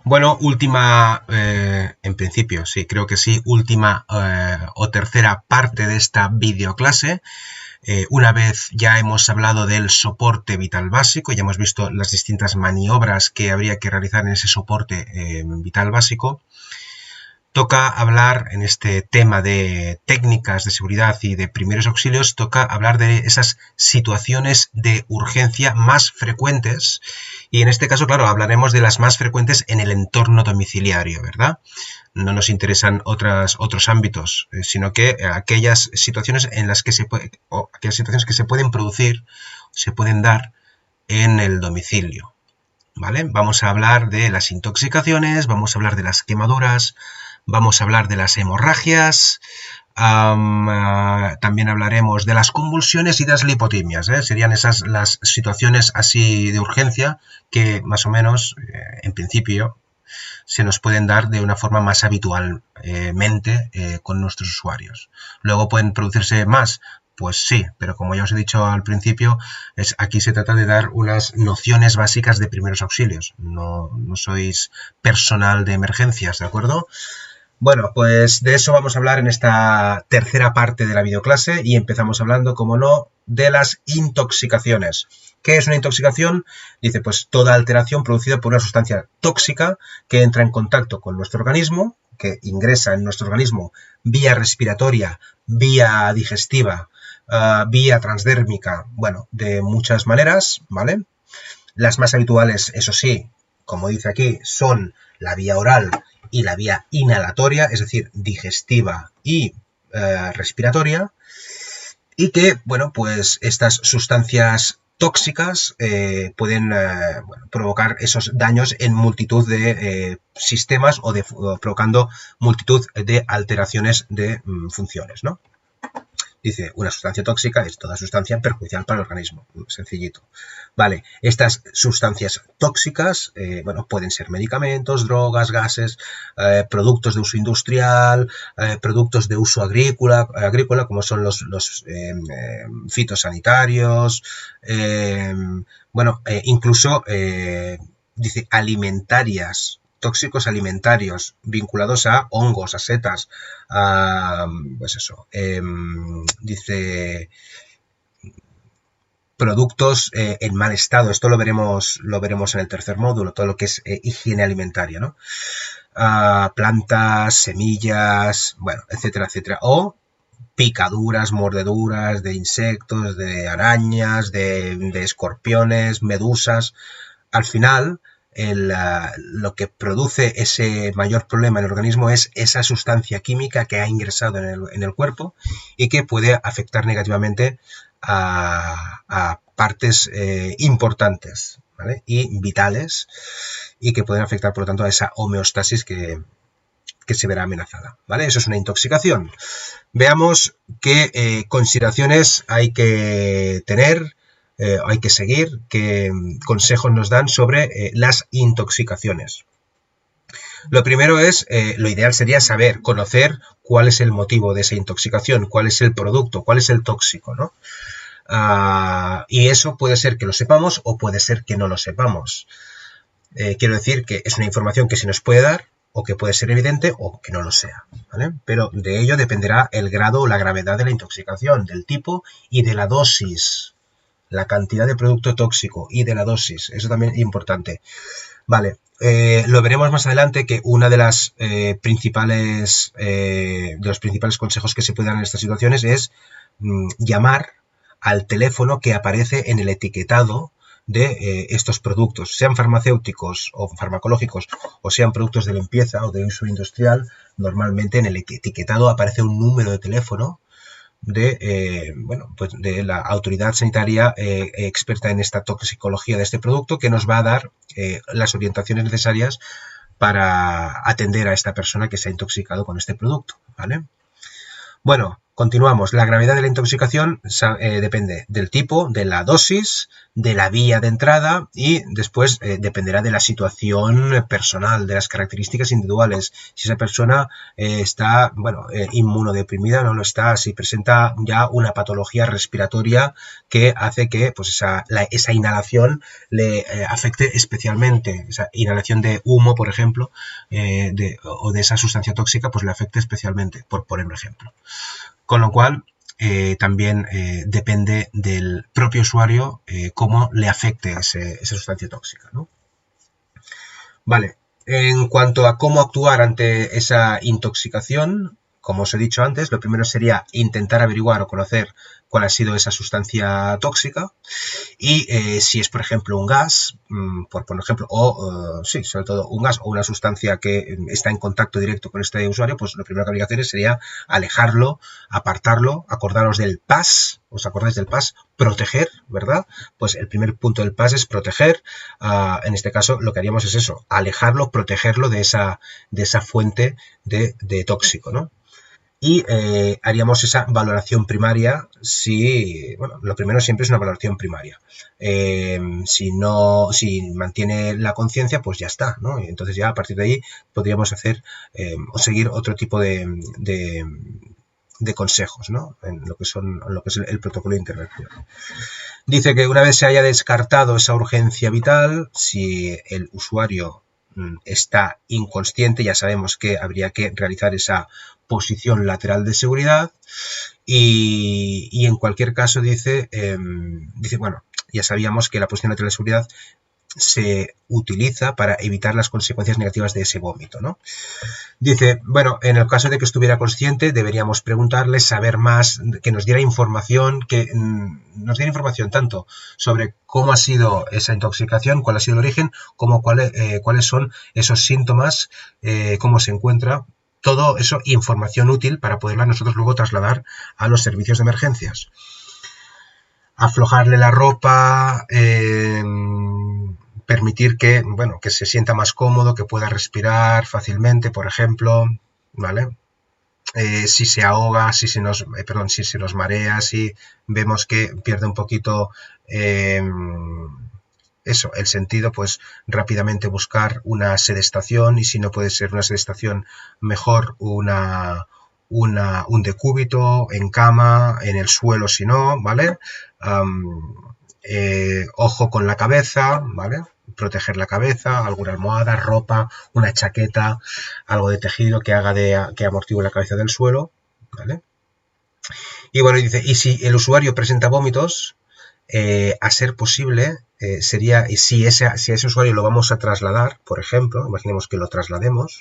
Bueno, última, en principio, sí, creo que sí, última o tercera parte de esta videoclase. Una vez ya hemos hablado del soporte vital básico, ya hemos visto las distintas maniobras que habría que realizar en ese soporte vital básico. Toca hablar en este tema de técnicas de seguridad y de primeros auxilios, toca hablar de esas situaciones de urgencia más frecuentes y en este caso, claro, hablaremos de las más frecuentes en el entorno domiciliario, ¿verdad? No nos interesan otros ámbitos, sino que aquellas situaciones en las que aquellas situaciones que se pueden producir, se pueden dar en el domicilio, ¿vale? Vamos a hablar de las intoxicaciones, vamos a hablar de las quemaduras, vamos a hablar de las hemorragias, también hablaremos de las convulsiones y de las lipotimias, serían esas las situaciones así de urgencia que más o menos, en principio, se nos pueden dar de una forma más habitualmente con nuestros usuarios. Luego pueden producirse más, pues sí, pero como ya os he dicho al principio, aquí se trata de dar unas nociones básicas de primeros auxilios. No sois personal de emergencias, ¿de acuerdo? Bueno, pues de eso vamos a hablar en esta tercera parte de la videoclase y empezamos hablando, como no, de las intoxicaciones. ¿Qué es una intoxicación? Dice, pues toda alteración producida por una sustancia tóxica que entra en contacto con nuestro organismo, que ingresa en nuestro organismo vía respiratoria, vía digestiva, vía transdérmica, bueno, de muchas maneras, ¿vale? Las más habituales, eso sí, como dice aquí, son la vía oral y la vía inhalatoria, es decir, digestiva y respiratoria, y que, bueno, pues estas sustancias tóxicas pueden provocar esos daños en multitud de sistemas o provocando multitud de alteraciones de funciones, ¿no? Dice, una sustancia tóxica es toda sustancia perjudicial para el organismo. Sencillito. Vale, estas sustancias tóxicas, bueno, pueden ser medicamentos, drogas, gases, productos de uso industrial, productos de uso agrícola, como son los fitosanitarios, bueno, incluso, dice, alimentarias, tóxicos alimentarios vinculados a hongos, a setas, pues eso, dice productos en mal estado. Esto lo veremos en el tercer módulo, todo lo que es higiene alimentaria, ¿no? Plantas, semillas, bueno, etcétera, etcétera. O picaduras, mordeduras de insectos, de arañas, de escorpiones, medusas. Al final, lo que produce ese mayor problema en el organismo es esa sustancia química que ha ingresado en el cuerpo y que puede afectar negativamente a partes importantes, ¿vale? Y vitales, y que pueden afectar, por lo tanto, a esa homeostasis que se verá amenazada, ¿vale? Eso es una intoxicación. Veamos qué consideraciones hay que tener, hay que seguir, qué consejos nos dan sobre las intoxicaciones. Lo primero es, lo ideal sería saber, conocer cuál es el motivo de esa intoxicación, cuál es el producto, cuál es el tóxico, ¿no? Y eso puede ser que lo sepamos o puede ser que no lo sepamos. Quiero decir que es una información que se nos puede dar, o que puede ser evidente o que no lo sea, ¿vale? Pero de ello dependerá el grado o la gravedad de la intoxicación, del tipo y de la dosis, la cantidad de producto tóxico y de la dosis. Eso también es importante. Vale, lo veremos más adelante que una de las principales consejos que se pueden dar en estas situaciones es llamar al teléfono que aparece en el etiquetado de estos productos, sean farmacéuticos o farmacológicos o sean productos de limpieza o de uso industrial. Normalmente en el etiquetado aparece un número de teléfono de, bueno, pues de la autoridad sanitaria experta en esta toxicología de este producto, que nos va a dar las orientaciones necesarias para atender a esta persona que se ha intoxicado con este producto, ¿vale? Bueno, Continuamos. La gravedad de la intoxicación depende del tipo, de la dosis, de la vía de entrada y después dependerá de la situación personal, de las características individuales. Si esa persona está, bueno, inmunodeprimida, no lo está, si presenta ya una patología respiratoria que hace que pues esa inhalación le afecte especialmente, esa inhalación de humo, por ejemplo, o de esa sustancia tóxica, pues le afecte especialmente, por poner un ejemplo. Con lo cual, también depende del propio usuario cómo le afecte esa sustancia tóxica, ¿no? Vale, en cuanto a cómo actuar ante esa intoxicación, como os he dicho antes, lo primero sería intentar averiguar o conocer cuál ha sido esa sustancia tóxica y si es, por ejemplo, un gas, por ejemplo, o sí, sobre todo un gas o una sustancia que está en contacto directo con este usuario, pues lo primero que habría que hacer sería alejarlo, apartarlo, acordaros del PAS, ¿os acordáis del PAS? Proteger, ¿verdad? Pues el primer punto del PAS es proteger. En este caso lo que haríamos es eso, alejarlo, protegerlo de esa fuente de tóxico, ¿no? Y haríamos esa valoración primaria si, bueno, lo primero siempre es una valoración primaria. Si mantiene la conciencia, pues ya está, ¿no? Y entonces ya a partir de ahí podríamos hacer o seguir otro tipo de consejos, ¿no? En lo que es el protocolo de intervención. Dice que una vez se haya descartado esa urgencia vital, si el usuario está inconsciente, ya sabemos que habría que realizar esa posición lateral de seguridad y en cualquier caso dice, bueno, ya sabíamos que la posición lateral de seguridad se utiliza para evitar las consecuencias negativas de ese vómito, ¿no? Dice, bueno, en el caso de que estuviera consciente, deberíamos preguntarle, saber más, que nos diera información, tanto sobre cómo ha sido esa intoxicación, cuál ha sido el origen, como cuáles son esos síntomas, cómo se encuentra. Todo eso, información útil para poderla nosotros luego trasladar a los servicios de emergencias. Aflojarle la ropa, permitir que se sienta más cómodo, que pueda respirar fácilmente, por ejemplo, ¿vale? Si se ahoga, si se nos marea, si vemos que pierde un poquito el sentido, pues rápidamente buscar una sedestación y si no puede ser una sedestación, mejor un decúbito en cama, en el suelo si no, ¿vale? Ojo con la cabeza, ¿vale? Proteger la cabeza, alguna almohada, ropa, una chaqueta, algo de tejido que que amortigue la cabeza del suelo, ¿vale? Y bueno, dice, y si el usuario presenta vómitos, a ser posible, sería, si a ese usuario lo vamos a trasladar, por ejemplo, imaginemos que lo traslademos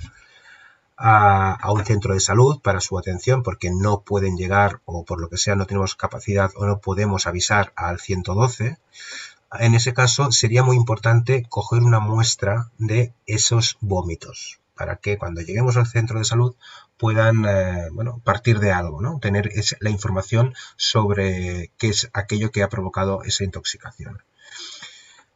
a un centro de salud para su atención porque no pueden llegar o por lo que sea no tenemos capacidad o no podemos avisar al 112, en ese caso sería muy importante coger una muestra de esos vómitos para que cuando lleguemos al centro de salud puedan partir de algo, ¿no? Tener la información sobre qué es aquello que ha provocado esa intoxicación.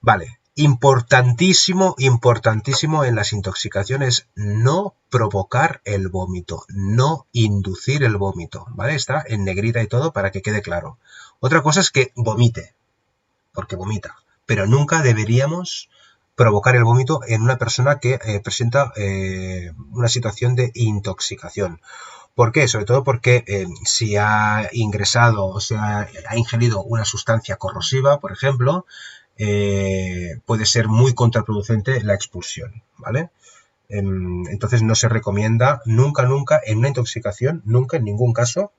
Vale. Importantísimo en las intoxicaciones no provocar el vómito, no inducir el vómito, ¿vale? Está en negrita y todo para que quede claro. Otra cosa es que vomite, porque vomita, pero nunca deberíamos provocar el vómito en una persona que presenta una situación de intoxicación. ¿Por qué? Sobre todo porque si ha ingresado o sea, ha ingerido una sustancia corrosiva, por ejemplo, puede ser muy contraproducente la expulsión, ¿vale? Entonces no se recomienda nunca en una intoxicación, nunca en ningún caso,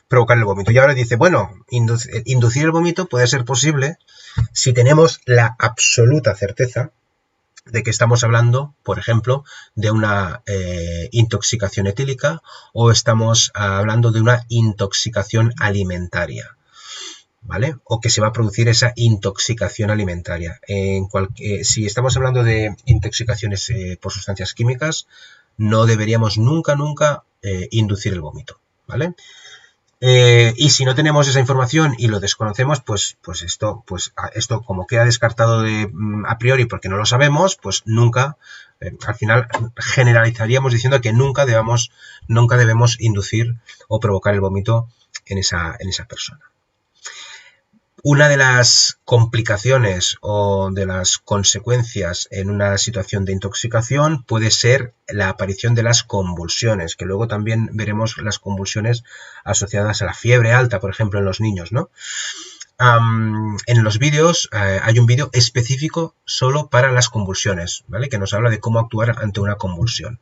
provocar el vómito. Y ahora dice, bueno, inducir el vómito puede ser posible si tenemos la absoluta certeza de que estamos hablando, por ejemplo, de una intoxicación etílica o estamos hablando de una intoxicación alimentaria, ¿vale? O que se va a producir esa intoxicación alimentaria. Si estamos hablando de intoxicaciones por sustancias químicas, no deberíamos nunca inducir el vómito, ¿vale? Y si no tenemos esa información y lo desconocemos, pues esto como queda descartado a priori porque no lo sabemos, pues nunca, al final generalizaríamos diciendo que nunca debemos inducir o provocar el vómito en esa persona. Una de las complicaciones o de las consecuencias en una situación de intoxicación puede ser la aparición de las convulsiones, que luego también veremos las convulsiones asociadas a la fiebre alta, por ejemplo, en los niños, ¿no? En los vídeos hay un vídeo específico solo para las convulsiones, ¿vale? Que nos habla de cómo actuar ante una convulsión.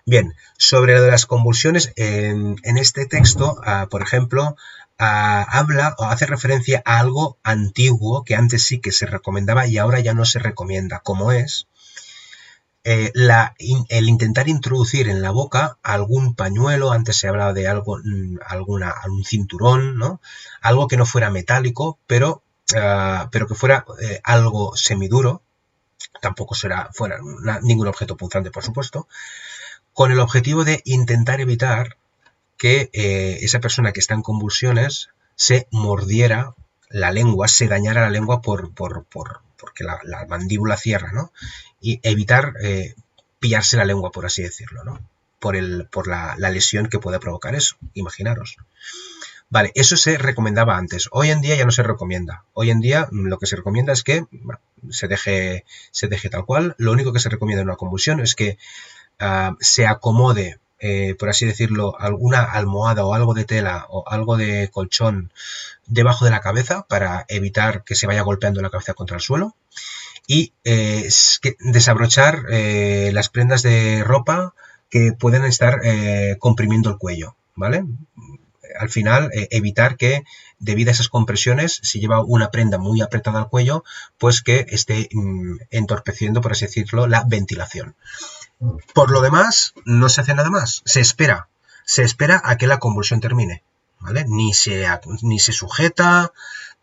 Bien, sobre lo de las convulsiones, en este texto, por ejemplo, habla o hace referencia a algo antiguo que antes sí que se recomendaba y ahora ya no se recomienda, como es el intentar introducir en la boca algún pañuelo. Antes se hablaba de algo, algún cinturón, ¿no? Algo que no fuera metálico, pero que fuera algo semiduro, tampoco fuera ningún objeto punzante, por supuesto, con el objetivo de intentar evitar que esa persona que está en convulsiones se mordiera la lengua, se dañara la lengua porque la mandíbula cierra, ¿no? Y evitar pillarse la lengua, por así decirlo, ¿no? Por la lesión que puede provocar eso, imaginaros. Vale, eso se recomendaba antes. Hoy en día ya no se recomienda. Hoy en día lo que se recomienda es que se deje tal cual. Lo único que se recomienda en una convulsión es que se acomode, por así decirlo, alguna almohada o algo de tela o algo de colchón debajo de la cabeza para evitar que se vaya golpeando la cabeza contra el suelo, y desabrochar las prendas de ropa que pueden estar comprimiendo el cuello, ¿vale? Al final, evitar que, debido a esas compresiones, si lleva una prenda muy apretada al cuello, pues que esté entorpeciendo, por así decirlo, la ventilación. Por lo demás, no se hace nada más. Se espera a que la convulsión termine, ¿vale? Ni se sujeta,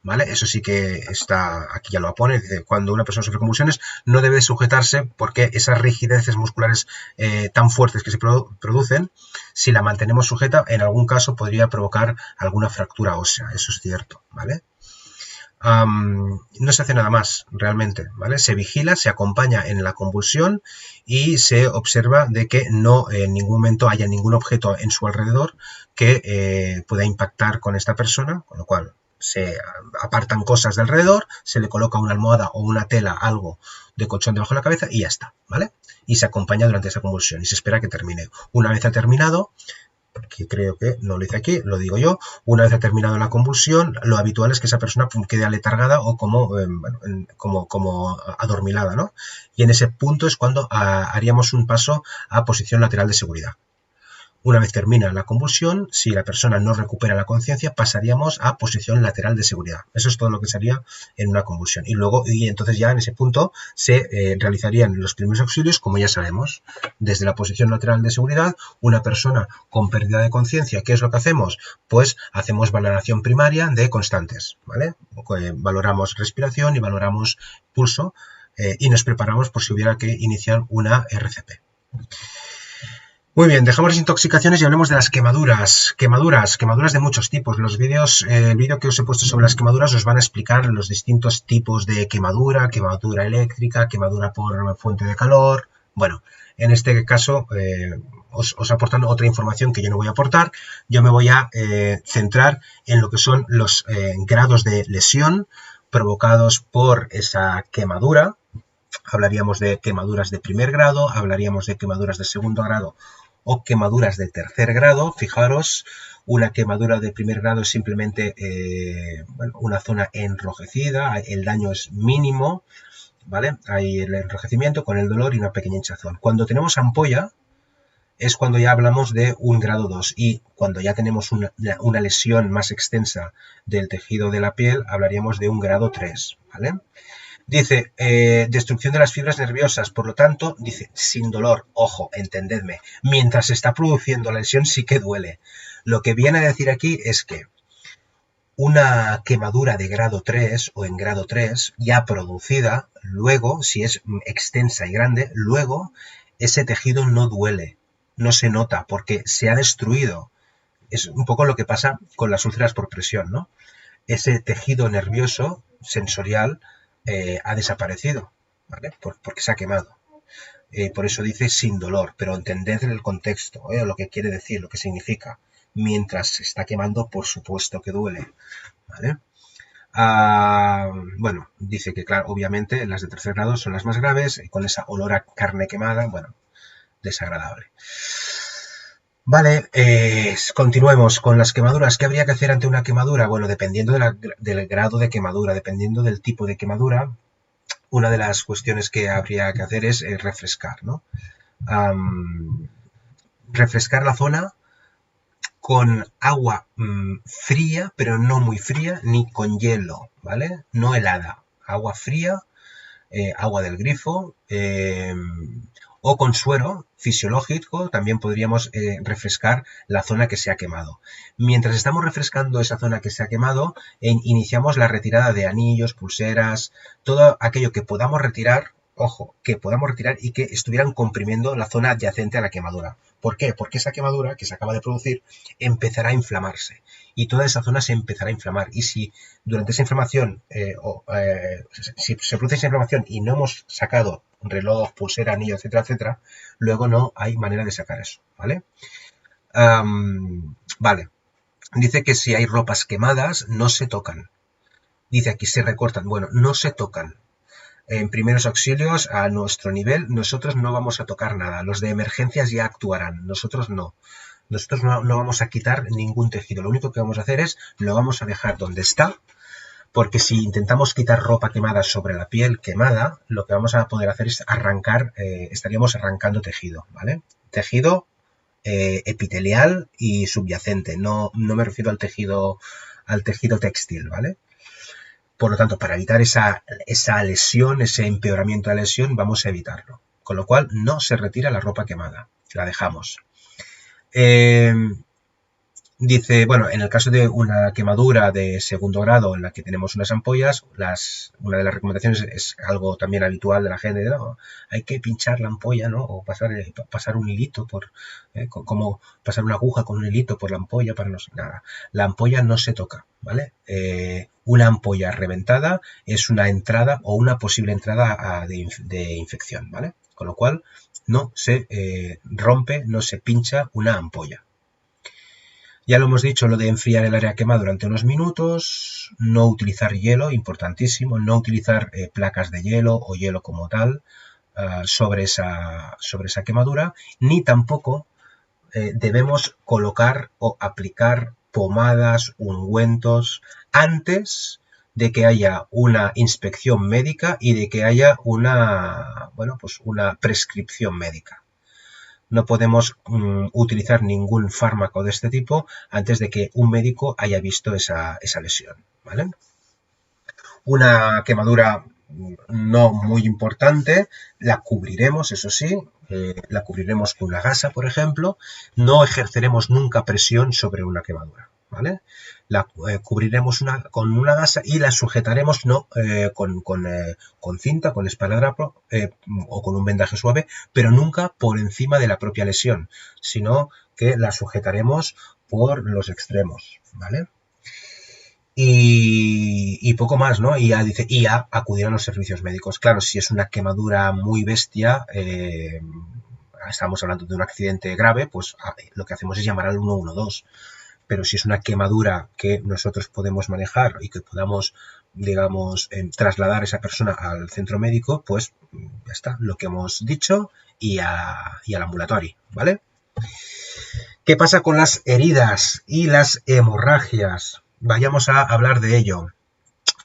¿vale? Eso sí que está, aquí ya lo pone, dice, cuando una persona sufre convulsiones no debe sujetarse porque esas rigideces musculares tan fuertes que se producen, si la mantenemos sujeta, en algún caso podría provocar alguna fractura ósea, eso es cierto, ¿vale? No se hace nada más realmente, ¿vale? Se vigila, se acompaña en la convulsión y se observa de que no en ningún momento haya ningún objeto en su alrededor que pueda impactar con esta persona, con lo cual se apartan cosas de alrededor, se le coloca una almohada o una tela, algo de colchón debajo de la cabeza y ya está, ¿vale? Y se acompaña durante esa convulsión y se espera que termine. Una vez ha terminado, que creo que no lo hice aquí, lo digo yo, una vez ha terminado la convulsión, lo habitual es que esa persona quede aletargada o como adormilada, ¿no? Y en ese punto es cuando haríamos un paso a posición lateral de seguridad. Una vez termina la convulsión, si la persona no recupera la conciencia, pasaríamos a posición lateral de seguridad. Eso es todo lo que sería en una convulsión. Y entonces ya en ese punto se realizarían los primeros auxilios, como ya sabemos. Desde la posición lateral de seguridad, una persona con pérdida de conciencia, ¿qué es lo que hacemos? Pues hacemos valoración primaria de constantes, ¿vale? Valoramos respiración y valoramos pulso y nos preparamos por si hubiera que iniciar una RCP. Muy bien, dejamos las intoxicaciones y hablemos de las quemaduras. Quemaduras de muchos tipos. El vídeo que os he puesto sobre las quemaduras os van a explicar los distintos tipos de quemadura eléctrica, quemadura por fuente de calor. Bueno, en este caso os aportan otra información que yo no voy a aportar. Yo me voy a centrar en lo que son los grados de lesión provocados por esa quemadura. Hablaríamos de quemaduras de primer grado, hablaríamos de quemaduras de segundo grado o quemaduras de tercer grado. Fijaros, una quemadura de primer grado es simplemente una zona enrojecida, el daño es mínimo, ¿vale? Hay el enrojecimiento con el dolor y una pequeña hinchazón. Cuando tenemos ampolla es cuando ya hablamos de un grado 2 y cuando ya tenemos una lesión más extensa del tejido de la piel hablaríamos de un grado 3, ¿vale? Dice, destrucción de las fibras nerviosas, por lo tanto, dice, sin dolor, ojo, entendedme, mientras se está produciendo la lesión sí que duele. Lo que viene a decir aquí es que una quemadura de grado 3 o en grado 3 ya producida, luego, si es extensa y grande, luego ese tejido no duele, no se nota porque se ha destruido es un poco lo que pasa con las úlceras por presión, ¿no? Ese tejido nervioso sensorial ha desaparecido, ¿vale? Porque se ha quemado. Por eso dice sin dolor, pero entended el contexto, lo que quiere decir, lo que significa. Mientras se está quemando, por supuesto que duele, ¿vale? Bueno, dice que, claro, obviamente las de tercer grado son las más graves, con esa olor a carne quemada, bueno, desagradable. Vale, continuemos con las quemaduras. ¿Qué habría que hacer ante una quemadura? Bueno, dependiendo del grado de quemadura, dependiendo del tipo de quemadura, una de las cuestiones que habría que hacer es refrescar, ¿no? Refrescar la zona con agua fría, pero no muy fría, ni con hielo, ¿vale? No helada, agua fría, agua del grifo, o con suero fisiológico también podríamos refrescar la zona que se ha quemado. Mientras estamos refrescando esa zona que se ha quemado, iniciamos la retirada de anillos, pulseras, todo aquello que podamos retirar, ojo, que podamos retirar y que estuvieran comprimiendo la zona adyacente a la quemadura. ¿Por qué? Porque esa quemadura que se acaba de producir empezará a inflamarse y toda esa zona se empezará a inflamar. Y si durante esa inflamación, si se produce esa inflamación y no hemos sacado reloj, pulsera, anillo, etcétera, etcétera, luego no hay manera de sacar eso, ¿vale? Vale. Dice que si hay ropas quemadas, no se tocan. Dice aquí se recortan. Bueno, no se tocan. En primeros auxilios, a nuestro nivel, nosotros no vamos a tocar nada. Los de emergencias ya actuarán, nosotros no. Nosotros no vamos a quitar ningún tejido. Lo único que vamos a hacer es, lo vamos a dejar donde está, porque si intentamos quitar ropa quemada sobre la piel quemada, lo que vamos a poder hacer es arrancar, estaríamos arrancando tejido, ¿vale? Tejido epitelial y subyacente, no me refiero al tejido textil, ¿vale? Por lo tanto, para evitar esa lesión, ese empeoramiento de la lesión, vamos a evitarlo. Con lo cual, no se retira la ropa quemada, la dejamos. Dice, bueno, en el caso de una quemadura de segundo grado en la que tenemos unas ampollas, una de las recomendaciones es algo también habitual de la gente, ¿no? Hay que pinchar la ampolla, ¿no? O pasar un hilito como pasar una aguja con un hilito por la ampolla para nada. La ampolla no se toca, ¿vale? Una ampolla reventada es una entrada o una posible entrada de infección, ¿vale? Con lo cual no se rompe, no se pincha una ampolla. Ya lo hemos dicho, lo de enfriar el área quemada durante unos minutos, no utilizar hielo, importantísimo, no utilizar placas de hielo o hielo como tal sobre esa quemadura, ni tampoco debemos colocar o aplicar pomadas, ungüentos, antes de que haya una inspección médica y de que haya una prescripción médica. No podemos utilizar ningún fármaco de este tipo antes de que un médico haya visto esa lesión, ¿vale? Una quemadura no muy importante, la cubriremos, eso sí, la cubriremos con una gasa, por ejemplo. No ejerceremos nunca presión sobre una quemadura, ¿vale? La cubriremos con una gasa y la sujetaremos no con cinta, con esparadrapo o con un vendaje suave, pero nunca por encima de la propia lesión, sino que la sujetaremos por los extremos, ¿vale? Y poco más, ¿no? Y ya dice, acudir a los servicios médicos. Claro, si es una quemadura muy bestia, estamos hablando de un accidente grave, pues lo que hacemos es llamar al 112. Pero si es una quemadura que nosotros podemos manejar y que podamos, digamos, trasladar a esa persona al centro médico, pues ya está, lo que hemos dicho y al ambulatorio, ¿vale? ¿Qué pasa con las heridas y las hemorragias? Vayamos a hablar de ello.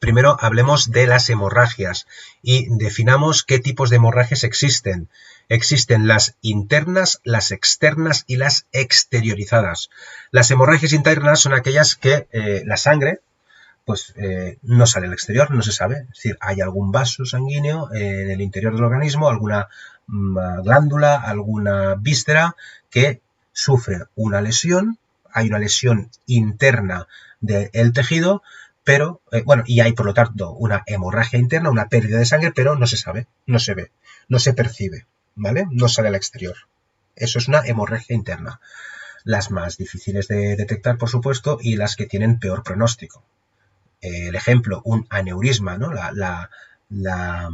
Primero hablemos de las hemorragias y definamos qué tipos de hemorragias existen. Existen las internas, las externas y las exteriorizadas. Las hemorragias internas son aquellas que la sangre pues no sale al exterior, no se sabe. Es decir, hay algún vaso sanguíneo en el interior del organismo, alguna glándula, alguna víscera que sufre una lesión, hay una lesión interna del tejido, pero, y hay por lo tanto una hemorragia interna, una pérdida de sangre, pero no se sabe, no se ve, no se percibe, ¿vale? No sale al exterior. Eso es una hemorragia interna. las más difíciles de detectar, por supuesto, y las que tienen peor pronóstico. El ejemplo, un aneurisma, ¿no? La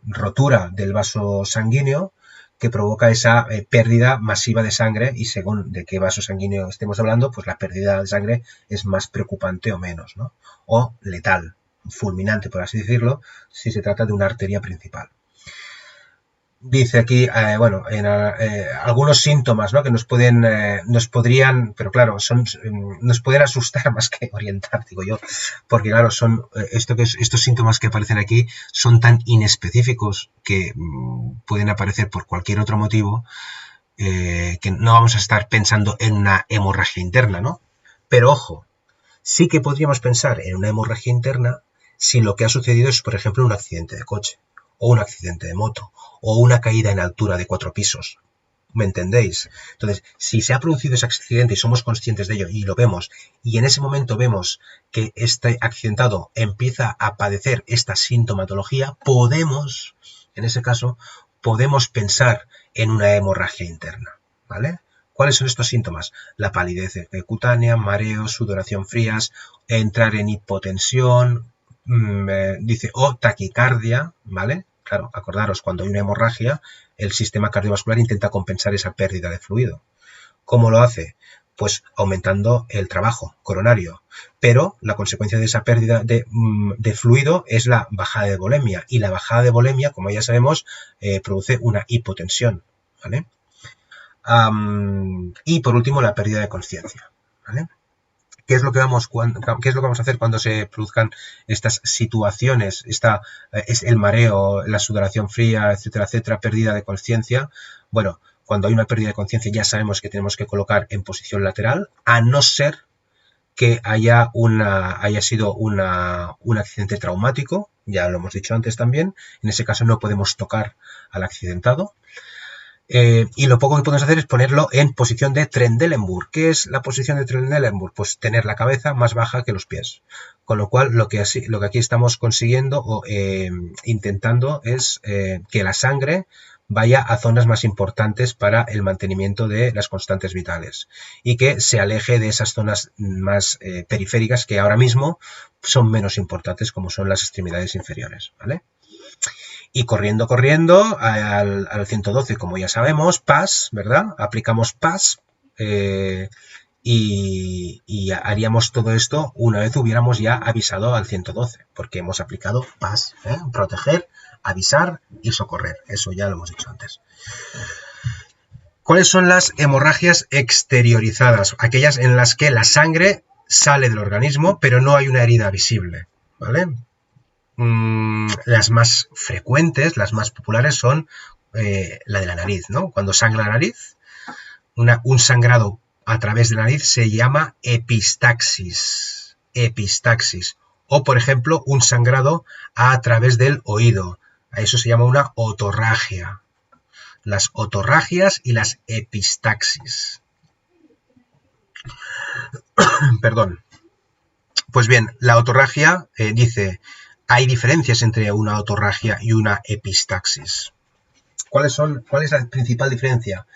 rotura del vaso sanguíneo que provoca esa pérdida masiva de sangre, y según de qué vaso sanguíneo estemos hablando, pues la pérdida de sangre es más preocupante o menos, ¿no? O letal, fulminante, por así decirlo, si se trata de una arteria principal. Dice aquí, bueno, algunos síntomas, ¿no? Que nos podrían, pero claro, nos pueden asustar más que orientar, digo yo, porque claro, estos síntomas que aparecen aquí son tan inespecíficos que pueden aparecer por cualquier otro motivo, que no vamos a estar pensando en una hemorragia interna, ¿no? Pero ojo, sí que podríamos pensar en una hemorragia interna si lo que ha sucedido es, por ejemplo, un accidente de coche, o un accidente de moto, o una caída en altura de 4 pisos. ¿Me entendéis? Entonces, si se ha producido ese accidente y somos conscientes de ello y lo vemos, y en ese momento vemos que este accidentado empieza a padecer esta sintomatología, en ese caso, podemos pensar en una hemorragia interna, ¿vale? ¿Cuáles son estos síntomas? La palidez cutánea, mareos, sudoración frías, entrar en hipotensión, dice, o taquicardia, ¿vale? Claro, acordaros, cuando hay una hemorragia, el sistema cardiovascular intenta compensar esa pérdida de fluido. ¿Cómo lo hace? Pues aumentando el trabajo coronario. Pero la consecuencia de esa pérdida de fluido es la bajada de volemia. Y la bajada de volemia, como ya sabemos, produce una hipotensión, ¿vale? Y por último, la pérdida de conciencia, ¿vale? ¿Qué es lo que vamos a hacer cuando se produzcan estas situaciones? Es el mareo, la sudoración fría, etcétera, etcétera, pérdida de conciencia. Bueno, cuando hay una pérdida de conciencia ya sabemos que tenemos que colocar en posición lateral, a no ser que haya sido un accidente traumático, ya lo hemos dicho antes también. En ese caso no podemos tocar al accidentado. Y lo poco que podemos hacer es ponerlo en posición de Trendelenburg. ¿Qué es la posición de Trendelenburg? Pues tener la cabeza más baja que los pies. Con lo cual, lo que aquí estamos consiguiendo o intentando es que la sangre vaya a zonas más importantes para el mantenimiento de las constantes vitales y que se aleje de esas zonas más periféricas que ahora mismo son menos importantes, como son las extremidades inferiores, ¿vale? Y corriendo al 112, como ya sabemos, PAS, ¿verdad? Aplicamos PAS y haríamos todo esto una vez hubiéramos ya avisado al 112, porque hemos aplicado PAS, proteger, avisar y socorrer. Eso ya lo hemos dicho antes. ¿Cuáles son las hemorragias exteriorizadas? Aquellas en las que la sangre sale del organismo, pero no hay una herida visible, ¿vale? Las más frecuentes, las más populares son la de la nariz, ¿no? Cuando sangra la nariz, un sangrado a través de la nariz se llama epistaxis. O, por ejemplo, un sangrado a través del oído. A eso se llama una otorragia. Las otorragias y las epistaxis. Perdón. Pues bien, la otorragia dice... Hay diferencias entre una otorragia y una epistaxis. ¿Cuál es la principal diferencia?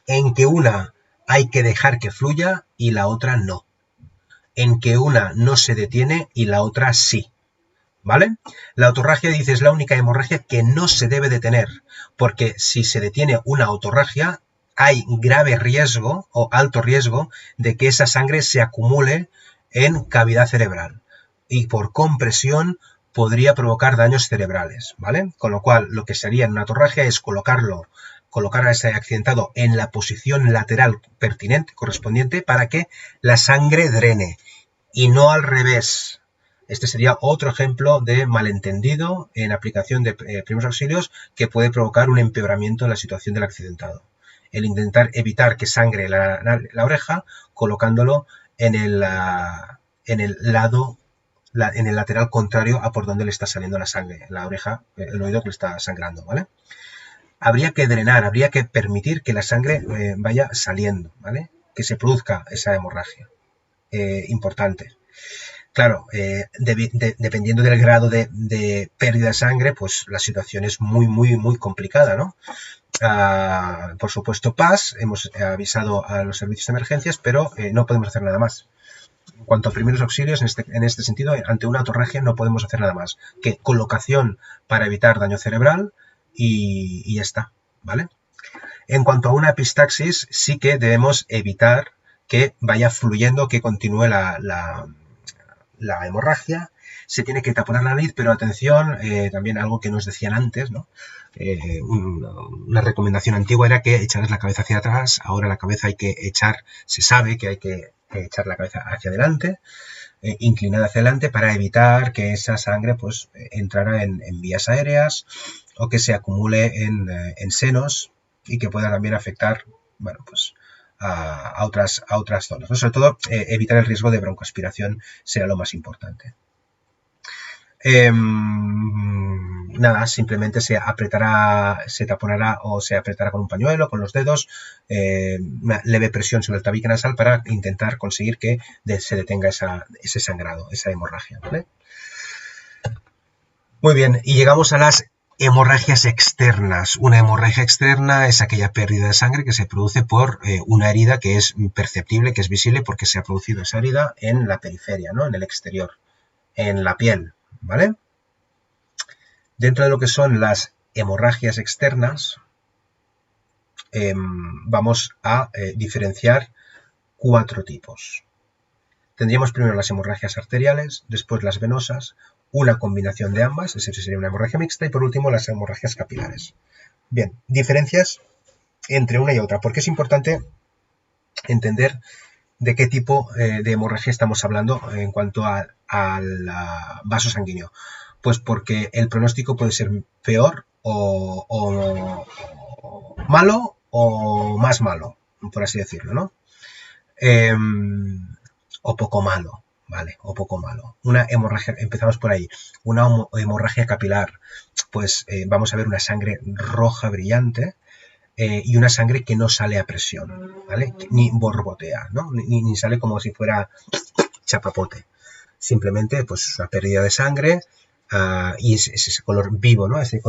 En que una hay que dejar que fluya y la otra no. En que una no se detiene y la otra sí. ¿Vale? La otorragia, dice, es la única hemorragia que no se debe detener, porque si se detiene una otorragia, hay grave riesgo o alto riesgo de que esa sangre se acumule en cavidad cerebral y por compresión podría provocar daños cerebrales, ¿vale? Con lo cual, lo que sería en una otorragia es colocar a ese accidentado en la posición lateral pertinente, correspondiente, para que la sangre drene, y no al revés. Este sería otro ejemplo de malentendido en aplicación de primeros auxilios que puede provocar un empeoramiento en la situación del accidentado. El intentar evitar que sangre la oreja colocándolo en el lado, en el lateral contrario a por donde le está saliendo la sangre, la oreja, el oído que le está sangrando, ¿vale? Habría que drenar, habría que permitir que la sangre vaya saliendo, ¿vale? Que se produzca esa hemorragia. Importante. Claro, dependiendo del grado de pérdida de sangre, pues la situación es muy, muy, muy complicada, ¿no? por supuesto, PAS, hemos avisado a los servicios de emergencias, pero no podemos hacer nada más. En cuanto a primeros auxilios, en este sentido, ante una autorregia no podemos hacer nada más que colocación para evitar daño cerebral y ya está, ¿vale? En cuanto a una epistaxis, sí que debemos evitar que vaya fluyendo, que continúe la hemorragia. Se tiene que taponar la nariz, pero atención, también algo que nos decían antes, ¿no? Una recomendación antigua era que echaras la cabeza hacia atrás, ahora la cabeza hay que echar, se sabe que hay que echar la cabeza hacia adelante, inclinada hacia adelante, para evitar que esa sangre pues entrara en vías aéreas o que se acumule en senos y que pueda también afectar, bueno, pues a otras zonas, ¿no? Sobre todo evitar el riesgo de broncoaspiración será lo más importante. Nada, simplemente se apretará, se taponará o se apretará con un pañuelo, con los dedos, una leve presión sobre el tabique nasal para intentar conseguir que se detenga ese sangrado, esa hemorragia, ¿vale? Muy bien, y llegamos a las hemorragias externas. Una hemorragia externa es aquella pérdida de sangre que se produce por una herida que es perceptible, que es visible porque se ha producido esa herida en la periferia, ¿no? En el exterior, en la piel, ¿vale? Dentro de lo que son las hemorragias externas, vamos a diferenciar 4 tipos. Tendríamos primero las hemorragias arteriales, después las venosas, una combinación de ambas, esa sería una hemorragia mixta, y por último las hemorragias capilares. Bien, diferencias entre una y otra, porque es importante entender de qué tipo de hemorragia estamos hablando en cuanto al vaso sanguíneo. Pues porque el pronóstico puede ser peor o malo o más malo, por así decirlo, ¿no? O poco malo, ¿vale? O poco malo. Una hemorragia, empezamos por ahí. Una hemorragia capilar, pues vamos a ver una sangre roja brillante y una sangre que no sale a presión, ¿vale? Ni borbotea, ¿no? Ni sale como si fuera chapapote. Simplemente, pues, una pérdida de sangre. Y es ese color vivo, ¿no? Ese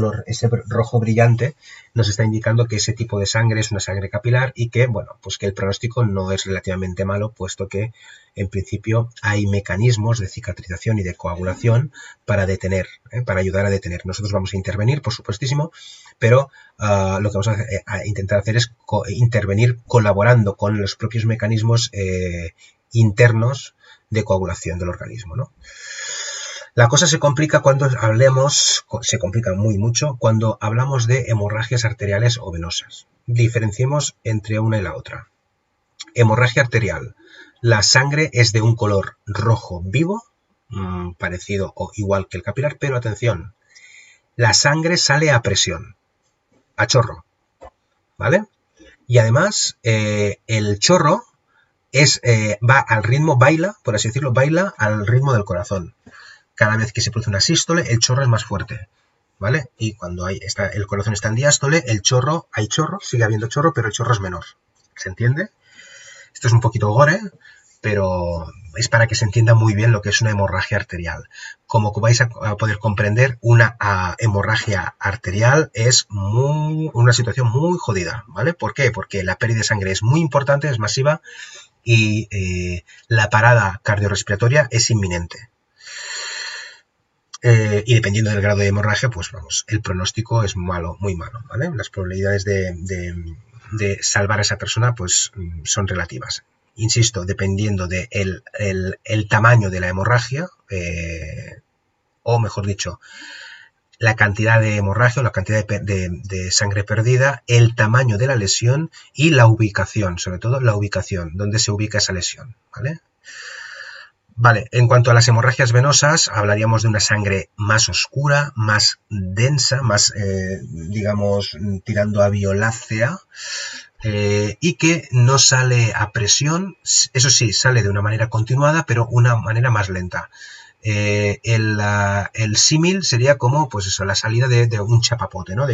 rojo brillante nos está indicando que ese tipo de sangre es una sangre capilar y que, bueno, pues que el pronóstico no es relativamente malo, puesto que en principio hay mecanismos de cicatrización y de coagulación para detener, para ayudar a detener. Nosotros vamos a intervenir, por supuestísimo, pero lo que vamos a intentar hacer es intervenir colaborando con los propios mecanismos internos de coagulación del organismo, ¿no? La cosa se complica cuando se complica mucho cuando hablamos de hemorragias arteriales o venosas. Diferenciemos entre una y la otra. Hemorragia arterial. La sangre es de un color rojo vivo, parecido o igual que el capilar, pero atención, la sangre sale a presión, a chorro, ¿vale? Y además el chorro va al ritmo, baila, por así decirlo, baila al ritmo del corazón. Cada vez que se produce una sístole, el chorro es más fuerte, ¿vale? Y cuando el corazón está en diástole, hay chorro, sigue habiendo chorro, pero el chorro es menor. ¿Se entiende? Esto es un poquito gore, pero es para que se entienda muy bien lo que es una hemorragia arterial. Como vais a poder comprender, una hemorragia arterial es una situación muy jodida, ¿vale? ¿Por qué? Porque la pérdida de sangre es muy importante, es masiva y la parada cardiorrespiratoria es inminente. Y dependiendo del grado de hemorragia, pues vamos, el pronóstico es malo, muy malo, ¿vale? Las probabilidades de salvar a esa persona, pues son relativas. Insisto, dependiendo del el tamaño de la hemorragia, o mejor dicho, la cantidad de hemorragia o la cantidad de sangre perdida, el tamaño de la lesión y la ubicación, sobre todo la ubicación, donde se ubica esa lesión, ¿vale? Vale, en cuanto a las hemorragias venosas, hablaríamos de una sangre más oscura, más densa, más, digamos, tirando a violácea, y que no sale a presión, eso sí, sale de una manera continuada, pero una manera más lenta. El símil sería como, pues eso, la salida de un chapapote, ¿no?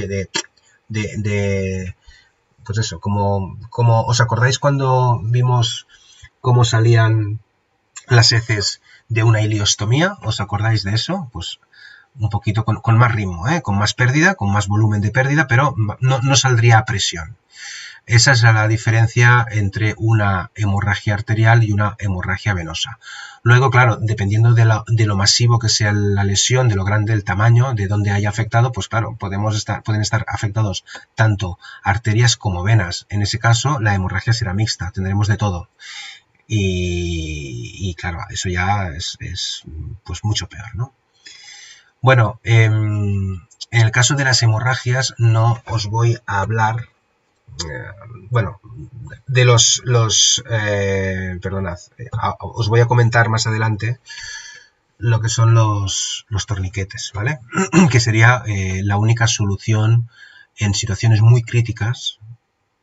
Pues eso, como ¿os acordáis cuando vimos cómo salían las heces de una iliostomía? ¿Os acordáis de eso? Pues un poquito con más ritmo, con más pérdida, con más volumen de pérdida, pero no saldría a presión. Esa es la diferencia entre una hemorragia arterial y una hemorragia venosa. Luego, claro, dependiendo de lo masivo que sea la lesión, de lo grande el tamaño, de dónde haya afectado, pues claro, pueden estar afectados tanto arterias como venas. En ese caso, la hemorragia será mixta, tendremos de todo. Y claro, eso ya es pues mucho peor, ¿no? Bueno, en el caso de las hemorragias no os voy a hablar, bueno, de perdonad, os voy a comentar más adelante lo que son los torniquetes, ¿vale? Que sería la única solución en situaciones muy críticas,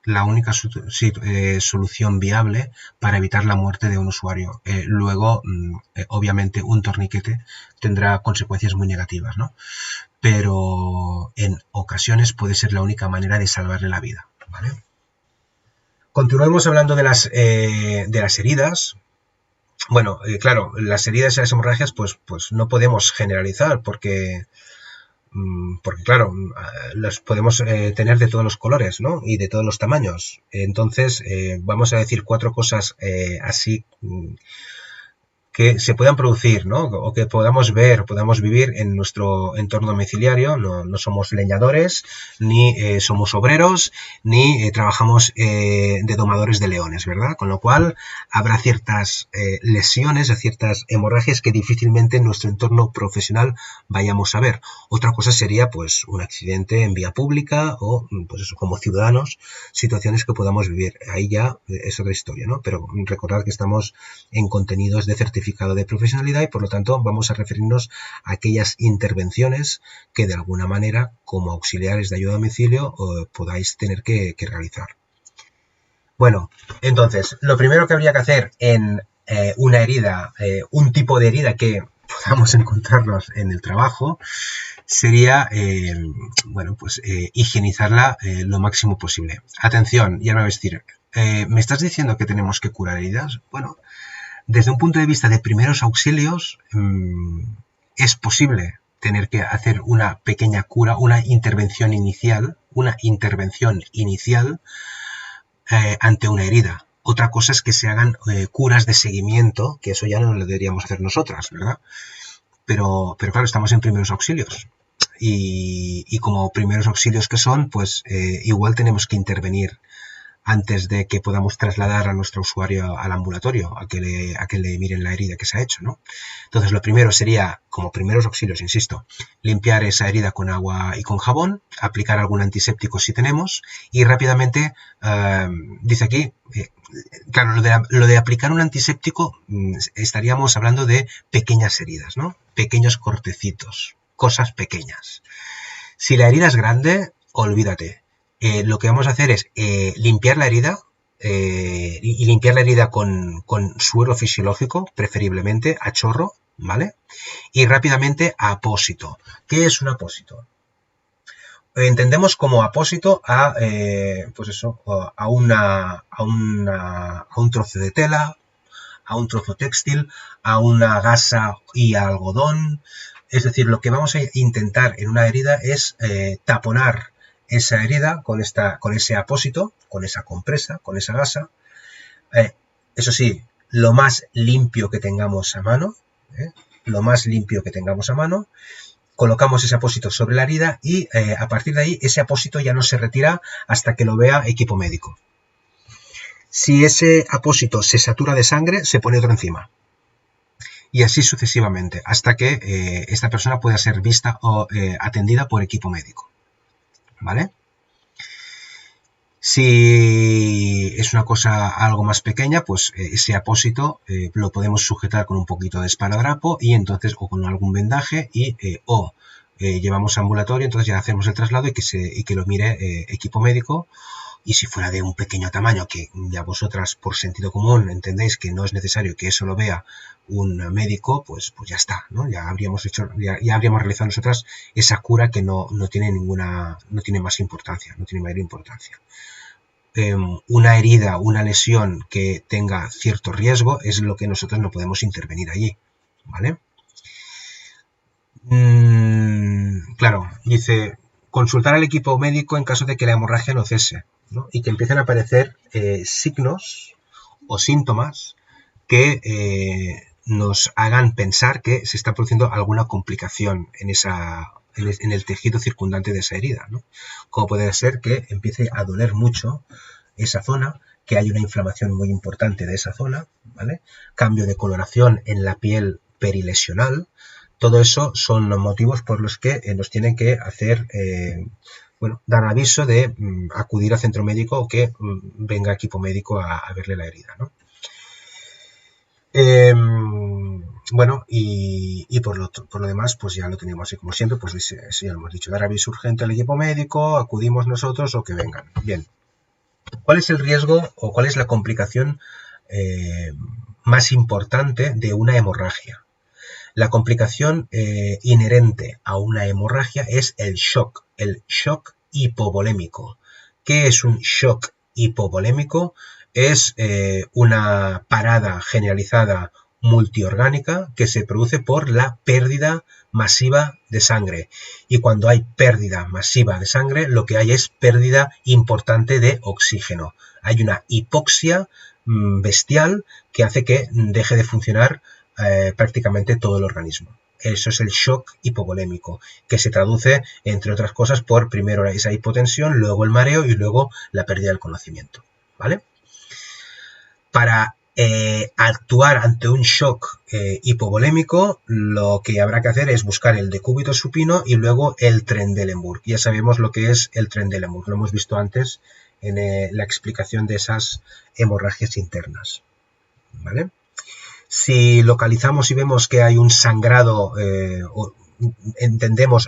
la única solución viable para evitar la muerte de un usuario. Luego, obviamente, un torniquete tendrá consecuencias muy negativas, ¿no? Pero en ocasiones puede ser la única manera de salvarle la vida, ¿vale? Continuemos hablando de las heridas. Bueno, claro, las heridas y las hemorragias pues no podemos generalizar porque claro, las podemos tener de todos los colores, ¿no? Y de todos los tamaños. Entonces, vamos a decir 4 cosas así que se puedan producir, ¿no? O que podamos ver, podamos vivir en nuestro entorno domiciliario. No somos leñadores, ni somos obreros, ni trabajamos de domadores de leones, ¿verdad? Con lo cual habrá ciertas lesiones, ciertas hemorragias que difícilmente en nuestro entorno profesional vayamos a ver. Otra cosa sería pues un accidente en vía pública o pues eso, como ciudadanos, situaciones que podamos vivir. Ahí ya es otra historia, ¿no? Pero recordad que estamos en contenidos de certificado de profesionalidad y por lo tanto vamos a referirnos a aquellas intervenciones que de alguna manera como auxiliares de ayuda a domicilio podáis tener que realizar. Bueno, entonces lo primero que habría que hacer en una herida, un tipo de herida que podamos encontrarnos en el trabajo, sería bueno, pues higienizarla lo máximo posible. Atención, ya me vais a decir, ¿me estás diciendo que tenemos que curar heridas? Bueno, desde un punto de vista de primeros auxilios, es posible tener que hacer una pequeña cura, una intervención inicial ante una herida. Otra cosa es que se hagan curas de seguimiento, que eso ya no lo deberíamos hacer nosotras, ¿verdad? Pero claro, estamos en primeros auxilios. Y como primeros auxilios que son, pues igual tenemos que intervenir antes de que podamos trasladar a nuestro usuario al ambulatorio, a que le miren la herida que se ha hecho, ¿no? Entonces, lo primero sería, como primeros auxilios, insisto, limpiar esa herida con agua y con jabón, aplicar algún antiséptico si tenemos, y rápidamente, dice aquí, claro, lo de aplicar un antiséptico, estaríamos hablando de pequeñas heridas, ¿no? Pequeños cortecitos, cosas pequeñas. Si la herida es grande, olvídate. Lo que vamos a hacer es limpiar la herida y limpiar la herida con suero fisiológico, preferiblemente a chorro, ¿vale? Y rápidamente a apósito. ¿Qué es un apósito? Entendemos como apósito a, pues eso, a un trozo de tela, a un trozo textil, a una gasa y a algodón. Es decir, lo que vamos a intentar en una herida es taponar esa herida con ese apósito, con esa compresa, con esa gasa. Eso sí, lo más limpio que tengamos a mano, colocamos ese apósito sobre la herida y a partir de ahí ese apósito ya no se retira hasta que lo vea equipo médico. Si ese apósito se satura de sangre, se pone otro encima. Y así sucesivamente, hasta que esta persona pueda ser vista o atendida por equipo médico. ¿Vale? Si es una cosa algo más pequeña, pues ese apósito lo podemos sujetar con un poquito de esparadrapo y entonces, o con algún vendaje, y llevamos a ambulatorio, entonces ya hacemos el traslado y que lo mire equipo médico. Y si fuera de un pequeño tamaño, que ya vosotras por sentido común entendéis que no es necesario que eso lo vea un médico, pues ya está, ¿no? Ya habríamos realizado nosotras esa cura que no tiene más importancia, no tiene mayor importancia. Una herida, una lesión que tenga cierto riesgo es lo que nosotros no podemos intervenir allí, ¿vale? Claro, dice consultar al equipo médico en caso de que la hemorragia no cese, ¿no? Y que empiecen a aparecer signos o síntomas que nos hagan pensar que se está produciendo alguna complicación en el tejido circundante de esa herida, ¿no? Como puede ser que empiece a doler mucho esa zona, que hay una inflamación muy importante de esa zona, ¿vale? Cambio de coloración en la piel perilesional. Todo eso son los motivos por los que nos tienen que hacer, dar aviso de acudir al centro médico o que venga equipo médico a verle la herida, ¿no? Y por lo demás, pues ya lo teníamos así como siempre, pues ya lo hemos dicho, dar aviso urgente al equipo médico, acudimos nosotros o que vengan. Bien. ¿Cuál es el riesgo o cuál es la complicación más importante de una hemorragia? La complicación inherente a una hemorragia es el shock hipovolémico. ¿Qué es un shock hipovolémico? Es una parada generalizada multiorgánica que se produce por la pérdida masiva de sangre. Y cuando hay pérdida masiva de sangre, lo que hay es pérdida importante de oxígeno. Hay una hipoxia bestial que hace que deje de funcionar prácticamente todo el organismo. Eso es el shock hipovolémico, que se traduce, entre otras cosas, por primero esa hipotensión, luego el mareo y luego la pérdida del conocimiento, ¿vale? Para actuar ante un shock hipovolémico, lo que habrá que hacer es buscar el decúbito supino y luego el Trendelenburg. Ya sabemos lo que es el Trendelenburg, lo hemos visto antes en la explicación de esas hemorragias internas, ¿vale? Si localizamos y vemos que hay un sangrado,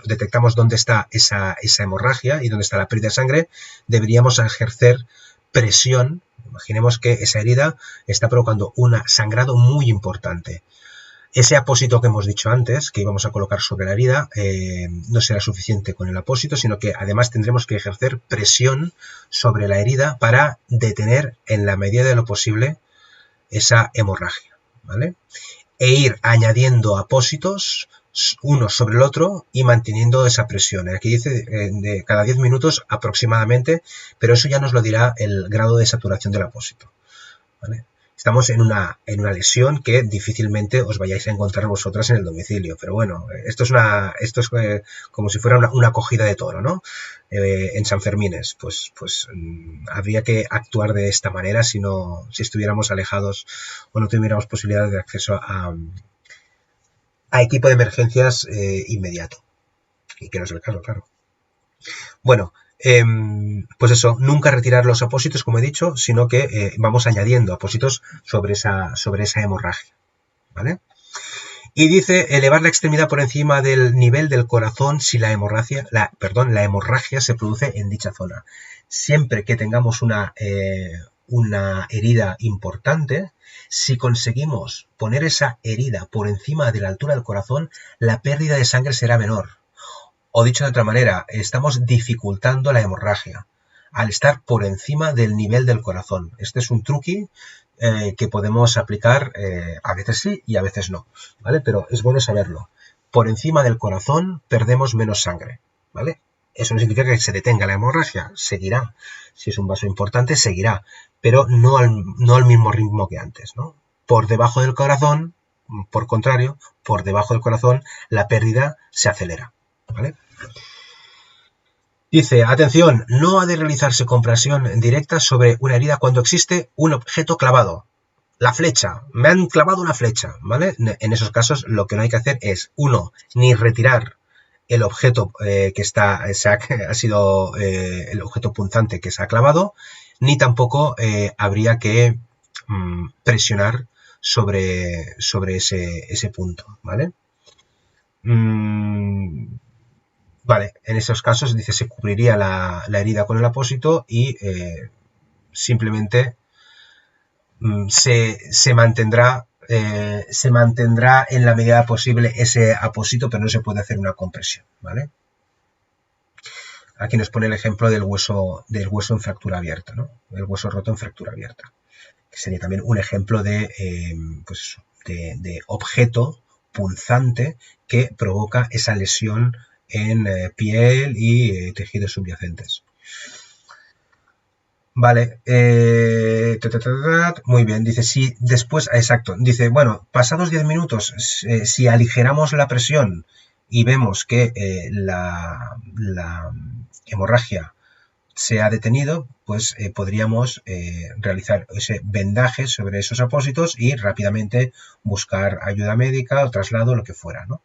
detectamos dónde está esa hemorragia y dónde está la pérdida de sangre, deberíamos ejercer presión. Imaginemos que esa herida está provocando un sangrado muy importante. Ese apósito que hemos dicho antes, que íbamos a colocar sobre la herida, no será suficiente con el apósito, sino que además tendremos que ejercer presión sobre la herida para detener en la medida de lo posible esa hemorragia, ¿vale? E ir añadiendo apósitos uno sobre el otro y manteniendo esa presión. Aquí dice de cada 10 minutos aproximadamente, pero eso ya nos lo dirá el grado de saturación del apósito, ¿vale? Estamos en una lesión que difícilmente os vayáis a encontrar vosotras en el domicilio, pero bueno, esto es como si fuera una cogida de toro, ¿no? En San Fermines, pues habría que actuar de esta manera si estuviéramos alejados o no tuviéramos posibilidad de acceso a equipo de emergencias inmediato, y que no es el caso, claro. Bueno, pues eso, nunca retirar los apósitos, como he dicho, sino que vamos añadiendo apósitos sobre esa hemorragia, ¿vale? Y dice elevar la extremidad por encima del nivel del corazón si la hemorragia se produce en dicha zona. Siempre que tengamos una herida importante, si conseguimos poner esa herida por encima de la altura del corazón, la pérdida de sangre será menor. O dicho de otra manera, estamos dificultando la hemorragia al estar por encima del nivel del corazón. Este es un truqui que podemos aplicar a veces sí y a veces no, ¿vale? Pero es bueno saberlo. Por encima del corazón perdemos menos sangre, ¿vale? Eso no significa que se detenga la hemorragia, seguirá. Si es un vaso importante, seguirá, pero no al mismo ritmo que antes, ¿no? Por debajo del corazón, por contrario, por debajo del corazón, la pérdida se acelera, ¿vale? Dice, atención, no ha de realizarse compresión directa sobre una herida cuando existe un objeto clavado. La flecha, me han clavado una flecha, ¿vale? En esos casos lo que no hay que hacer es, ni retirar el objeto ha sido el objeto punzante que se ha clavado, ni tampoco habría que presionar sobre ese punto, ¿vale? Vale, en esos casos, dice, se cubriría la herida con el apósito y simplemente se mantendrá en la medida posible ese apósito, pero no se puede hacer una compresión, ¿vale? Aquí nos pone el ejemplo del hueso en fractura abierta, ¿no? El hueso roto en fractura abierta, que sería también un ejemplo de objeto punzante que provoca esa lesión en piel y tejidos subyacentes. Vale, muy bien, dice, si después, exacto, dice, bueno, pasados 10 minutos, si aligeramos la presión y vemos que la hemorragia se ha detenido, pues podríamos realizar ese vendaje sobre esos apósitos y rápidamente buscar ayuda médica o traslado, lo que fuera, ¿no?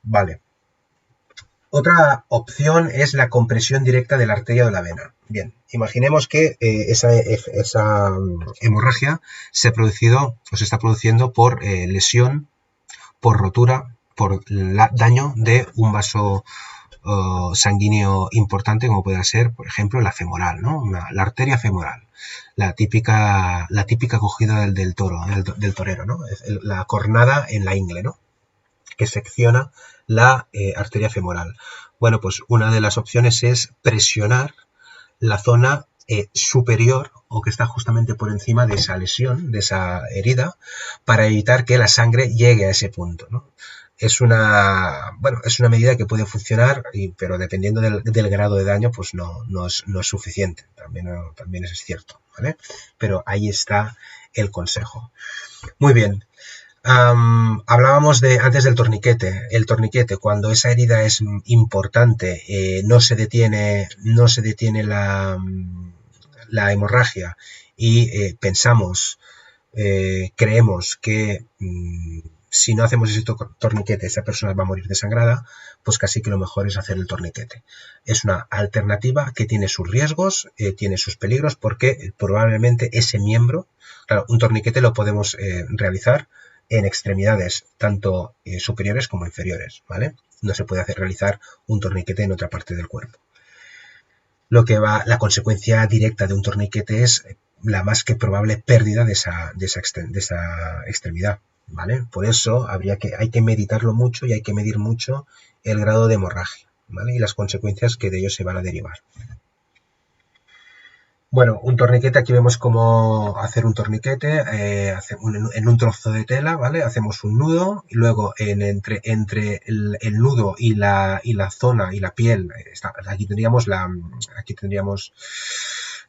Vale. Otra opción es la compresión directa de la arteria o de la vena. Bien, imaginemos que esa hemorragia se está produciendo por lesión, por rotura, por daño de un vaso sanguíneo importante, como puede ser, por ejemplo, la femoral, ¿no? La arteria femoral, la típica cogida del toro, del torero, ¿no? La cornada en la ingle, ¿no? Que secciona la arteria femoral. Bueno, pues una de las opciones es presionar la zona superior o que está justamente por encima de esa lesión, de esa herida, para evitar que la sangre llegue a ese punto, ¿no? Es una medida que puede funcionar, pero dependiendo del grado de daño, pues no es suficiente. También eso es cierto, ¿vale? Pero ahí está el consejo. Muy bien. Hablábamos antes del torniquete. El torniquete, cuando esa herida es importante, no se detiene la hemorragia y creemos que si no hacemos ese torniquete esa persona va a morir desangrada, pues casi que lo mejor es hacer el torniquete. Es una alternativa que tiene sus riesgos, tiene sus peligros, porque probablemente ese miembro, claro, un torniquete lo podemos realizar en extremidades tanto superiores como inferiores, ¿vale? No se puede realizar un torniquete en otra parte del cuerpo. La consecuencia directa de un torniquete es la más que probable pérdida de esa extremidad, ¿vale? Por eso hay que meditarlo mucho y hay que medir mucho el grado de hemorragia, ¿vale? Y las consecuencias que de ello se van a derivar. Bueno, un torniquete, aquí vemos cómo hacer un torniquete en un trozo de tela, ¿vale? Hacemos un nudo y luego entre el nudo y la zona y la piel, aquí tendríamos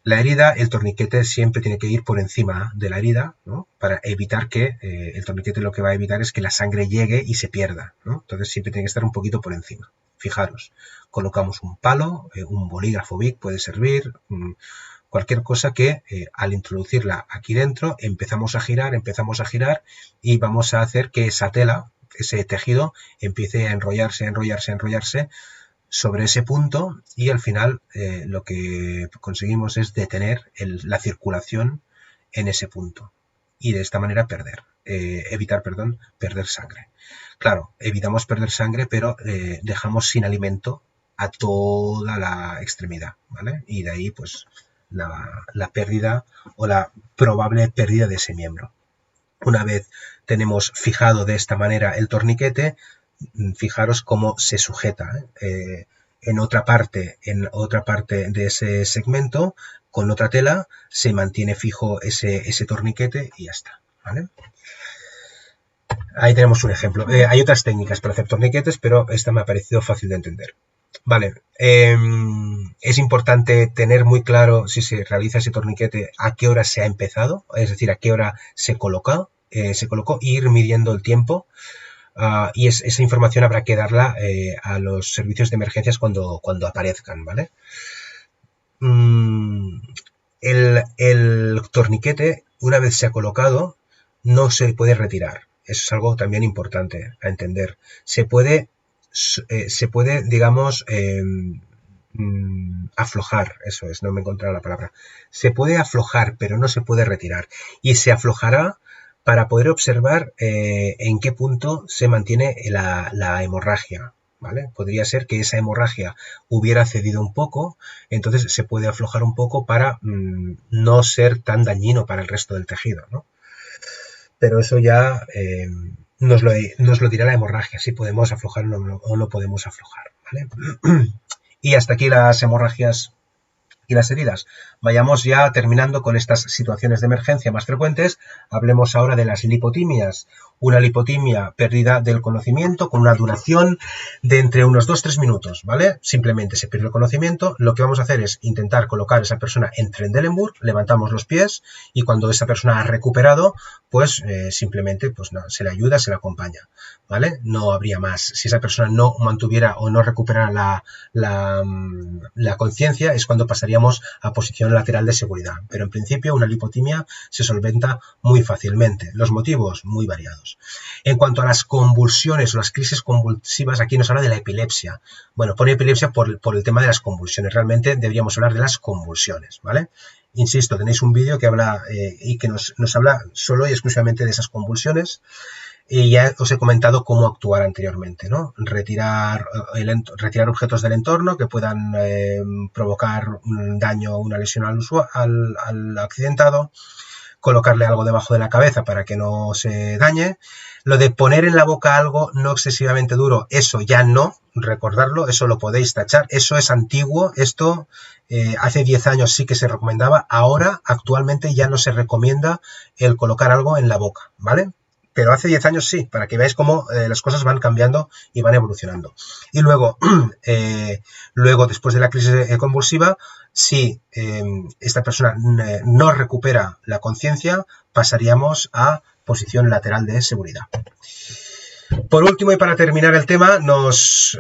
la herida. El torniquete siempre tiene que ir por encima de la herida, ¿no? Para evitar que el torniquete lo que va a evitar es que la sangre llegue y se pierda, ¿no? Entonces siempre tiene que estar un poquito por encima. Fijaros, colocamos un palo, un bolígrafo Bic puede servir, cualquier cosa que al introducirla aquí dentro empezamos a girar y vamos a hacer que esa tela, ese tejido, empiece a enrollarse sobre ese punto y al final lo que conseguimos es detener la circulación en ese punto y de esta manera evitar perder sangre. Claro, evitamos perder sangre, pero dejamos sin alimento a toda la extremidad, ¿vale? Y de ahí pues la pérdida o la probable pérdida de ese miembro. Una vez tenemos fijado de esta manera el torniquete, fijaros cómo se sujeta en otra parte de ese segmento, con otra tela, se mantiene fijo ese torniquete y ya está, ¿vale? Ahí tenemos un ejemplo. Hay otras técnicas para hacer torniquetes, pero esta me ha parecido fácil de entender. Vale, es importante tener muy claro si se realiza ese torniquete a qué hora se ha empezado, es decir, a qué hora se colocó, e ir midiendo el tiempo. Y esa información habrá que darla a los servicios de emergencias cuando aparezcan, ¿vale? El torniquete, una vez se ha colocado, no se puede retirar. Eso es algo también importante a entender. Se puede, digamos, aflojar, eso es, no me he encontrado la palabra. Se puede aflojar, pero no se puede retirar. Y se aflojará para poder observar en qué punto se mantiene la hemorragia, ¿vale? Podría ser que esa hemorragia hubiera cedido un poco, entonces se puede aflojar un poco para no ser tan dañino para el resto del tejido, ¿no? Pero eso ya nos lo dirá la hemorragia, si podemos aflojar o no podemos aflojar, ¿vale? Y hasta aquí las hemorragias y las heridas. Vayamos ya terminando con estas situaciones de emergencia más frecuentes. Hablemos ahora de las lipotimias. Una lipotimia, pérdida del conocimiento con una duración de entre unos 2-3 minutos, ¿vale? Simplemente se pierde el conocimiento. Lo que vamos a hacer es intentar colocar a esa persona en Trendelenburg, levantamos los pies y cuando esa persona ha recuperado, pues simplemente pues, nada, se le ayuda, se le acompaña, ¿vale? No habría más. Si esa persona no mantuviera o no recuperara la conciencia, es cuando pasaríamos a posición lateral de seguridad. Pero en principio una lipotimia se solventa muy fácilmente. Los motivos muy variados. En cuanto a las convulsiones o las crisis convulsivas, aquí nos habla de la epilepsia. Bueno, pone epilepsia por el tema de las convulsiones. Realmente deberíamos hablar de las convulsiones, ¿vale? Insisto, tenéis un vídeo que habla y que nos habla solo y exclusivamente de esas convulsiones. Y ya os he comentado cómo actuar anteriormente, ¿no? Retirar objetos del entorno que puedan provocar un daño o una lesión al accidentado, colocarle algo debajo de la cabeza para que no se dañe. Lo de poner en la boca algo no excesivamente duro, eso ya no, recordarlo, eso lo podéis tachar, eso es antiguo, esto hace 10 años sí que se recomendaba, ahora actualmente ya no se recomienda el colocar algo en la boca, ¿vale? Pero hace 10 años sí, para que veáis cómo las cosas van cambiando y van evolucionando. Y luego, después de la crisis convulsiva, si esta persona no recupera la conciencia, pasaríamos a posición lateral de seguridad. Por último, y para terminar el tema, los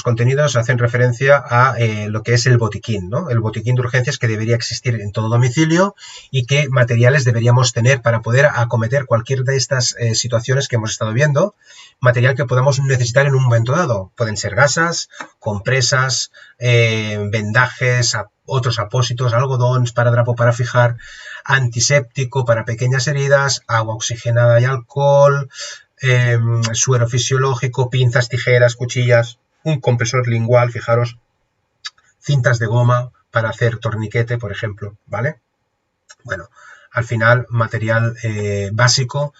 contenidos hacen referencia a lo que es el botiquín, ¿no? El botiquín de urgencias que debería existir en todo domicilio y qué materiales deberíamos tener para poder acometer cualquier de estas situaciones que hemos estado viendo. Material que podamos necesitar en un momento dado. Pueden ser gasas, compresas, vendajes, otros apósitos, algodón, esparadrapo para fijar, antiséptico para pequeñas heridas, agua oxigenada y alcohol, suero fisiológico, pinzas, tijeras, cuchillas, un compresor lingual, fijaros, cintas de goma para hacer torniquete, por ejemplo, ¿vale? Bueno, al final, material básico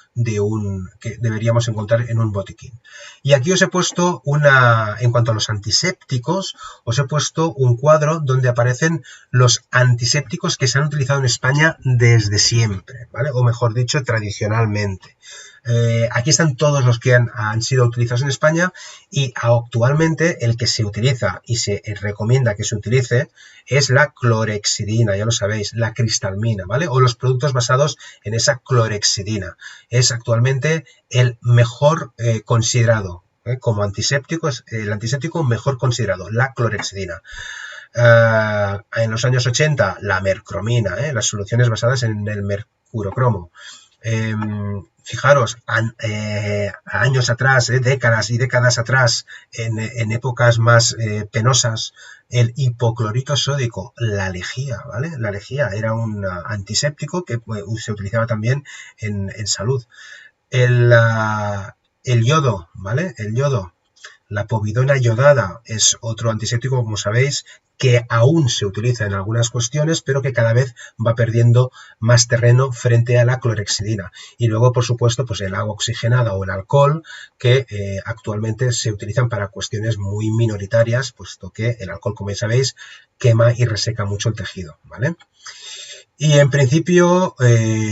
que deberíamos encontrar en un botiquín. Y aquí os he puesto en cuanto a los antisépticos, os he puesto un cuadro donde aparecen los antisépticos que se han utilizado en España desde siempre, ¿vale? O mejor dicho, tradicionalmente. Aquí están todos los que han sido utilizados en España y actualmente el que se utiliza y se recomienda que se utilice es la clorexidina, ya lo sabéis, la cristalmina, ¿vale? O los productos basados en esa clorexidina. Es actualmente el mejor considerado, como antiséptico, es el antiséptico mejor considerado, la clorexidina. En los años 80, la mercromina, las soluciones basadas en el mercurocromo. Fijaros, años atrás, décadas y décadas atrás, en épocas más penosas, el hipoclorito sódico, la lejía, ¿vale? La lejía era un antiséptico que se utilizaba también en salud. El yodo, ¿vale? El yodo. La povidona yodada es otro antiséptico, como sabéis, que aún se utiliza en algunas cuestiones, pero que cada vez va perdiendo más terreno frente a la clorexidina. Y luego, por supuesto, pues el agua oxigenada o el alcohol, que actualmente se utilizan para cuestiones muy minoritarias, puesto que el alcohol, como ya sabéis, quema y reseca mucho el tejido, ¿vale? Y en principio,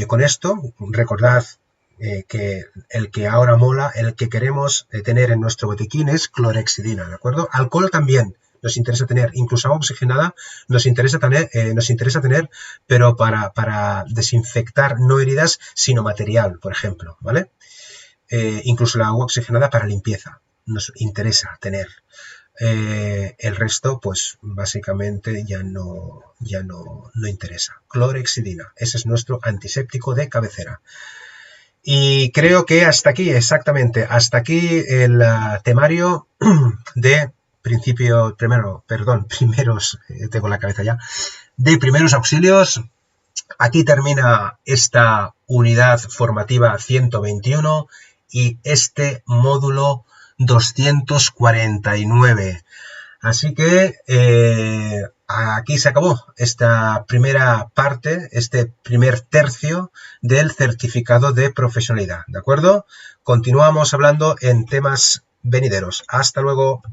con esto, recordad que el que ahora mola, el que queremos tener en nuestro botiquín es clorexidina, ¿de acuerdo? Alcohol también nos interesa tener, incluso agua oxigenada nos interesa tener, pero para desinfectar no heridas, sino material, por ejemplo, ¿vale? Incluso la agua oxigenada para limpieza nos interesa tener. El resto, pues básicamente ya no interesa. Clorexidina, ese es nuestro antiséptico de cabecera. Y creo que hasta aquí, exactamente, hasta aquí el temario de tengo la cabeza ya, de primeros auxilios. Aquí termina esta unidad formativa 121 y este módulo 249. Así que aquí se acabó esta primera parte, este primer tercio del certificado de profesionalidad, ¿de acuerdo? Continuamos hablando en temas venideros. Hasta luego.